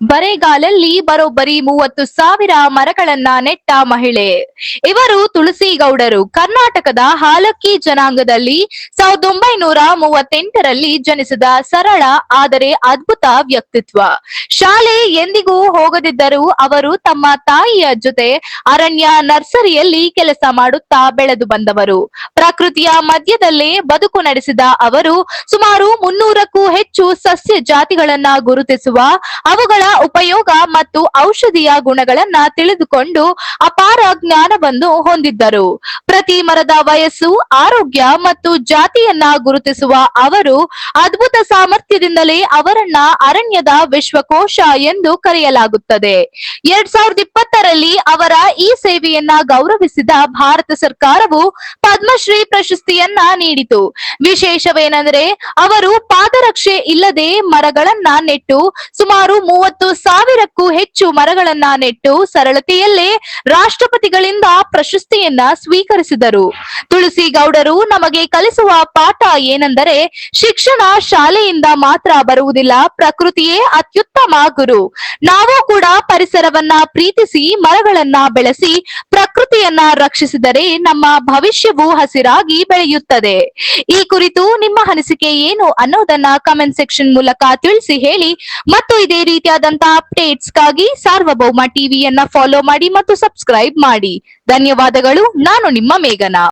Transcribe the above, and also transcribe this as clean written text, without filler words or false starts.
ಬರೇಗಾಲಲ್ಲಿ ಬರೋಬ್ಬರಿ 30,000 ಮರಗಳನ್ನ ನೆಟ್ಟ ಮಹಿಳೆ. ಇವರು ತುಳಸಿಗೌಡರು. ಕರ್ನಾಟಕದ ಹಾಲಕ್ಕಿ ಜನಾಂಗದಲ್ಲಿ 1938ರಲ್ಲಿ ಜನಿಸಿದ ಸರಳ ಆದರೆ ಅದ್ಭುತ ವ್ಯಕ್ತಿತ್ವ. ಶಾಲೆ ಎಂದಿಗೂ ಹೋಗದಿದ್ದರೂ ಅವರು ತಮ್ಮ ತಾಯಿಯ ಜೊತೆ ಅರಣ್ಯ ನರ್ಸರಿಯಲ್ಲಿ ಕೆಲಸ ಮಾಡುತ್ತಾ ಬೆಳೆದು ಬಂದವರು. ಪ್ರಕೃತಿಯ ಮಧ್ಯದಲ್ಲೇ ಬದುಕು ನಡೆಸಿದ ಅವರು ಸುಮಾರು 300ಕ್ಕೂ ಹೆಚ್ಚು ಸಸ್ಯ ಜಾತಿಗಳನ್ನ ಗುರುತಿಸುವ, ಅವುಗಳ ಉಪಯೋಗ ಮತ್ತು ಔಷಧೀಯ ಗುಣಗಳನ್ನ ತಿಳಿದುಕೊಂಡು ಅಪಾರ ಜ್ಞಾನವನ್ನು ಹೊಂದಿದ್ದರು. ಪ್ರತಿ ಮರದ ವಯಸ್ಸು, ಆರೋಗ್ಯ ಮತ್ತು ಜಾತಿಯನ್ನ ಗುರುತಿಸುವ ಅವರು ಅದ್ಭುತ ಸಾಮರ್ಥ್ಯದಿಂದಲೇ ಅವರನ್ನ ಅರಣ್ಯದ ವಿಶ್ವಕೋಶ ಎಂದು ಕರೆಯಲಾಗುತ್ತದೆ. 2020ರಲ್ಲಿ ಅವರ ಈ ಸೇವೆಯನ್ನ ಗೌರವಿಸಿದ ಭಾರತ ಸರ್ಕಾರವು ಪದ್ಮಶ್ರೀ ಪ್ರಶಸ್ತಿಯನ್ನ ನೀಡಿತು. ವಿಶೇಷವೇನೆಂದರೆ ಅವರು ಪಾದರಕ್ಷೆ ಇಲ್ಲದೆ ಮರಗಳನ್ನ ನೆಟ್ಟು ಸುಮಾರು 30,000ಕ್ಕೂ ಹೆಚ್ಚು ಮರಗಳನ್ನ ನೆಟ್ಟು ಸರಳತೆಯಲ್ಲೇ ರಾಷ್ಟ್ರಪತಿಗಳಿಂದ ಪ್ರಶಸ್ತಿಯನ್ನ ಸ್ವೀಕರಿಸಿದರು. ತುಳಸಿಗೌಡರು ನಮಗೆ ಕಲಿಸುವ ಪಾಠ ಏನೆಂದರೆ, ಶಿಕ್ಷಣ ಶಾಲೆಯಿಂದ ಮಾತ್ರ ಬರುವುದಿಲ್ಲ, ಪ್ರಕೃತಿಯೇ ಅತ್ಯುತ್ತಮ ಗುರು. ನಾವು ಕೂಡ ಪರಿಸರವನ್ನ ಪ್ರೀತಿಸಿ ಮರಗಳನ್ನ ಬೆಳೆಸಿ ಪ್ರಕೃತಿಯನ್ನ ರಕ್ಷಿಸಿದರೆ ನಮ್ಮ ಭವಿಷ್ಯವು ಹಸಿರಾಗಿ ಬೆಳೆಯುತ್ತದೆ. ಈ ಕುರಿತು ನಿಮ್ಮ ಅನಿಸಿಕೆ ಏನು ಅನ್ನೋದನ್ನ ಕಮೆಂಟ್ ಸೆಕ್ಷನ್ ಮೂಲಕ ತಿಳಿಸಿ ಹೇಳಿ. ಮತ್ತು ಇದೇ ರೀತಿಯಾದಂತಹ ಅಪ್ಡೇಟ್ಸ್ಗಾಗಿ ಸಾರ್ವಭೌಮ ಟಿವಿಯನ್ನ ಫಾಲೋ ಮಾಡಿ ಮತ್ತು ಸಬ್ಸ್ಕ್ರೈಬ್ ಮಾಡಿ. ಧನ್ಯವಾದಗಳು. ನಾನು ನಿಮ್ಮ ಮೇಘನಾ.